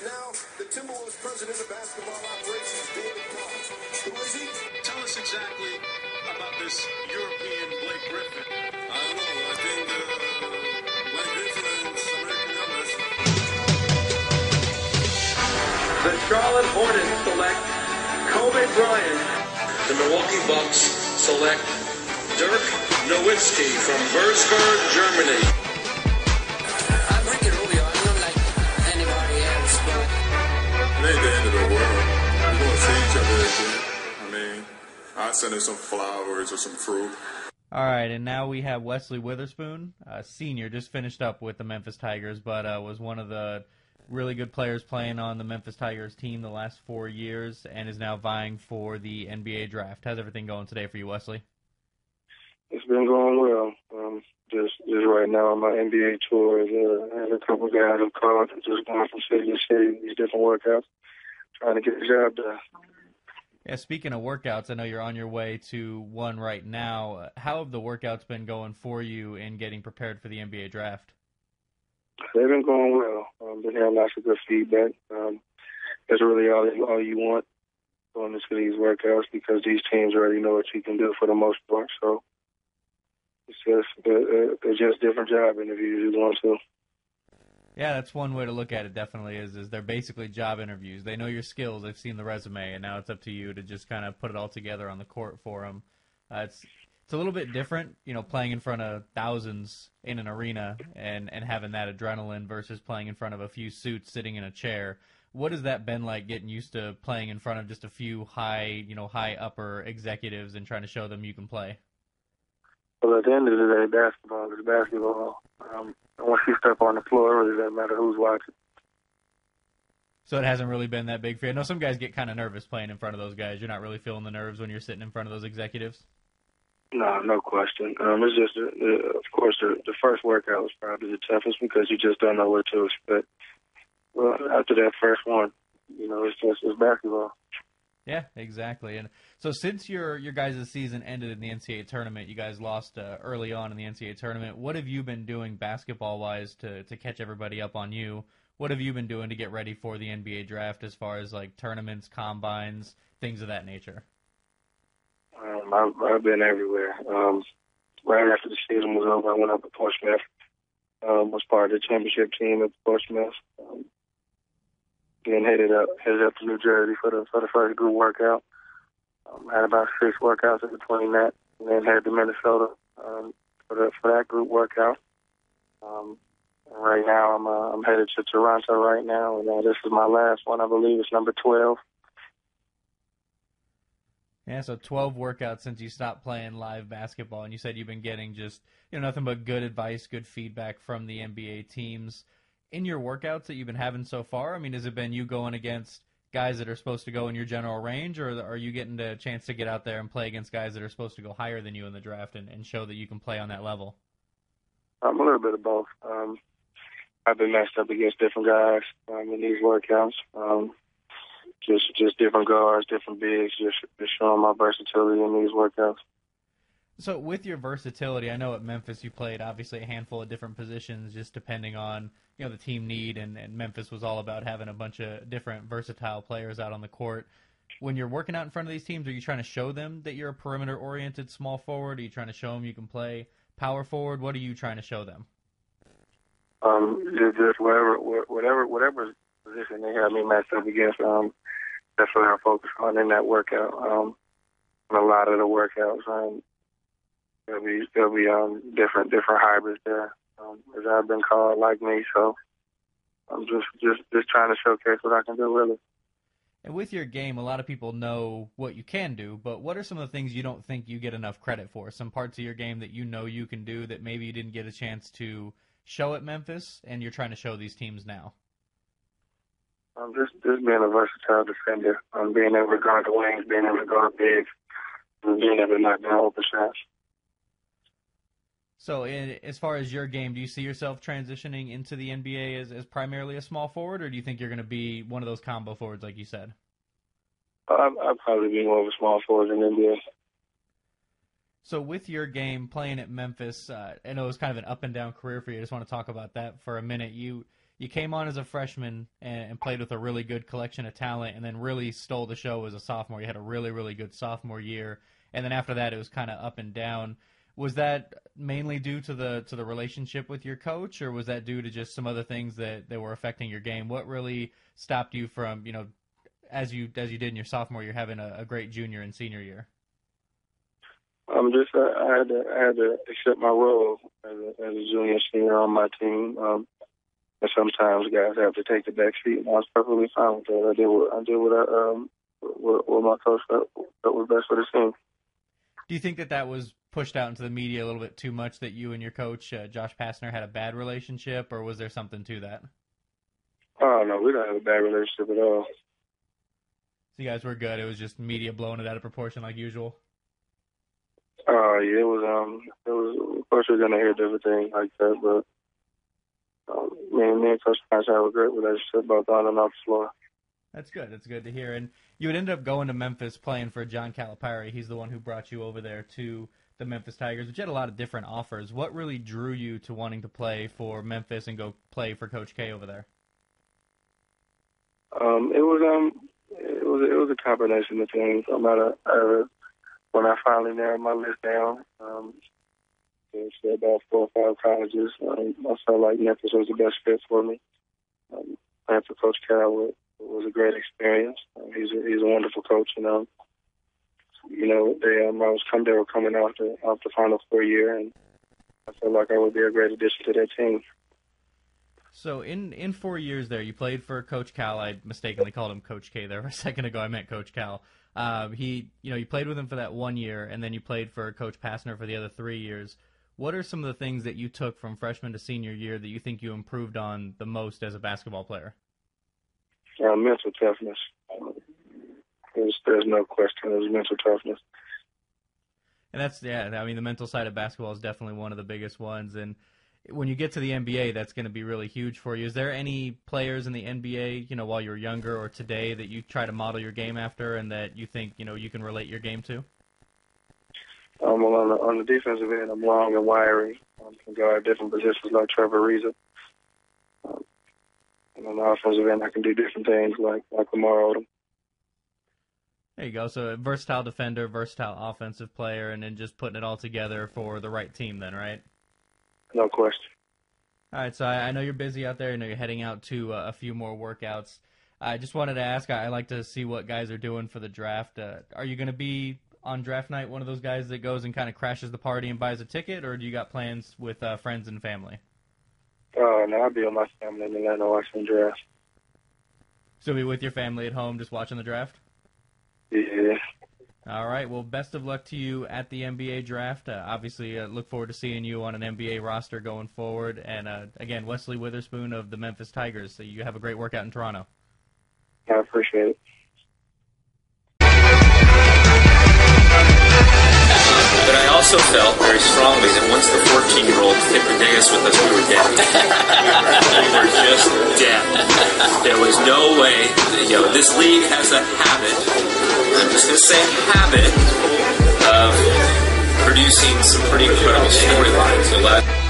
Now, the Timberwolves president of basketball operations, David Collins. Who is he? Tell us exactly about this European Blake Griffin. I don't know. I think Blake Griffin and some American numbers. The Charlotte Hornets select Kobe Bryant. The Milwaukee Bucks select Dirk Nowitzki from Würzburg, Germany. It ain't the end of the world. We're going to see each other again. I mean, I'll send him some flowers or some fruit. All right, and now we have Wesley Witherspoon, senior, just finished up with the Memphis Tigers, but was one of the really good players playing on the Memphis Tigers team the last 4 years and is now vying for the NBA draft. How's everything going today for you, Wesley? It's been going well. Just right now on my NBA tour, there's a couple guys I'm calling, just going from city to city, these different workouts, trying to get the job done. Yeah, speaking of workouts, I know you're on your way to one right now. How have the workouts been going for you in getting prepared for the NBA draft? They've been going well. Been hearing lots of good feedback. That's really all you want going into these workouts because these teams already know what you can do for the most part. So it's just different job interviews you want to. Yeah, that's one way to look at it, definitely, is they're basically job interviews. They know your skills, they've seen the resume, and now it's up to you to just kind of put it all together on the court for them. It's a little bit different, playing in front of thousands in an arena and having that adrenaline versus playing in front of a few suits sitting in a chair. What has that been like, getting used to playing in front of just a few high upper executives and trying to show them you can play? Well, at the end of the day, basketball is basketball. Once you step on the floor, it really doesn't matter who's watching. So it hasn't really been that big for you. I know some guys get kind of nervous playing in front of those guys. You're not really feeling the nerves when you're sitting in front of those executives? No question. It's just, of course, the first workout was probably the toughest because you just don't know what to expect. Well, after that first one, it's basketball. Yeah, exactly. And so since your guys' season ended in the NCAA tournament, you guys lost early on in the NCAA tournament. What have you been doing basketball-wise to catch everybody up on you? What have you been doing to get ready for the NBA draft as far as like tournaments, combines, things of that nature? I've been everywhere. Right after the season was over, I went up to Portsmouth. Was part of the championship team at Portsmouth. Then headed up to New Jersey for the first group workout. Had about 6 workouts in between that, and then headed to Minnesota for that group workout. Right now, I'm headed to Toronto right now, and this is my last one. I believe it's number 12. Yeah, so 12 workouts since you stopped playing live basketball, and you said you've been getting just nothing but good advice, good feedback from the NBA teams. In your workouts that you've been having so far, I mean, has it been you going against guys that are supposed to go in your general range, or are you getting a chance to get out there and play against guys that are supposed to go higher than you in the draft and show that you can play on that level? A little bit of both. I've been matched up against different guys in these workouts. Just different guards, different bigs, just showing my versatility in these workouts. So with your versatility, I know at Memphis you played obviously a handful of different positions just depending on the team need, and Memphis was all about having a bunch of different versatile players out on the court. When you're working out in front of these teams, are you trying to show them that you're a perimeter-oriented small forward? Are you trying to show them you can play power forward? What are you trying to show them? Just whatever position they have me matched up against, that's what I focus on in that workout. In a lot of the workouts, there'll be different hybrids there, as I've been called, like me. So I'm just trying to showcase what I can do, really. And with your game, a lot of people know what you can do, but what are some of the things you don't think you get enough credit for? Some parts of your game that you can do that maybe you didn't get a chance to show at Memphis, and you're trying to show these teams now? Just being a versatile defender, being able to guard the wings, being able to guard bigs, and being able to knock down open shots. So as far as your game, do you see yourself transitioning into the NBA as primarily a small forward, or do you think you're going to be one of those combo forwards like you said? I'd probably be more of a small forward in the NBA. So with your game playing at Memphis, I know it was kind of an up and down career for you. I just want to talk about that for a minute. You you came on as a freshman and played with a really good collection of talent, and then really stole the show as a sophomore. You had a really, really good sophomore year, and then after that it was kind of up and down. Was that mainly due to the relationship with your coach, or was that due to just some other things that were affecting your game? What really stopped you from, as you did in your sophomore year, having a great junior and senior year? I had to accept my role as a junior, senior on my team. And sometimes guys have to take the back seat, and I was perfectly fine with that. I did what my coach felt was best for the team. Do you think that was pushed out into the media a little bit too much, that you and your coach, Josh Pastner, had a bad relationship, or was there something to that? Oh, no, we don't have a bad relationship at all. So you guys were good. It was just media blowing it out of proportion like usual? Yeah, it was, of course we're going to hear different things like that, but me and Coach Pastner have a great relationship both on and off the floor. That's good. That's good to hear. And you would end up going to Memphis playing for John Calipari. He's the one who brought you over there to the Memphis Tigers, which had a lot of different offers. What really drew you to wanting to play for Memphis and go play for Coach K over there? It was a combination of things. When I finally narrowed my list down, it was about 4 or 5 colleges. I felt like Memphis was the best fit for me. Playing for Coach Cal was a great experience. He's a wonderful coach, they were coming off the Final Four year, and I felt like I would be a great addition to that team. So in 4 years there, you played for Coach Cal. I mistakenly called him Coach K there a second ago. I meant Coach Cal. You played with him for that 1 year, and then you played for Coach Pastner for the other 3 years. What are some of the things that you took from freshman to senior year that you think you improved on the most as a basketball player? Mental toughness. There's no question. It was mental toughness. And the mental side of basketball is definitely one of the biggest ones. And when you get to the NBA, that's going to be really huge for you. Is there any players in the NBA, while you were younger or today, that you try to model your game after and that you think, you can relate your game to? On the defensive end, I'm long and wiry. Can guard different positions like Trevor Ariza. And on the offensive end, I can do different things like Lamar Odom. There you go. So a versatile defender, versatile offensive player, and then just putting it all together for the right team then, right? No question. All right, so I know you're busy out there. I know you're heading out to a few more workouts. I just wanted to ask, I like to see what guys are doing for the draft. Are you going to be on draft night one of those guys that goes and kind of crashes the party and buys a ticket, or do you got plans with friends and family? No, I'll be with my family in Atlanta watching the draft. So be with your family at home just watching the draft? Yeah. All right, well, best of luck to you at the NBA draft. Obviously, look forward to seeing you on an NBA roster going forward. And, again, Wesley Witherspoon of the Memphis Tigers. So you have a great workout in Toronto. I appreciate it. But I also felt very strongly that once the 14-year-old hit the dais with us, we were dead. We were just dead. There was no way. This league has a habit, I'm just going to say habit, of producing some pretty incredible storylines.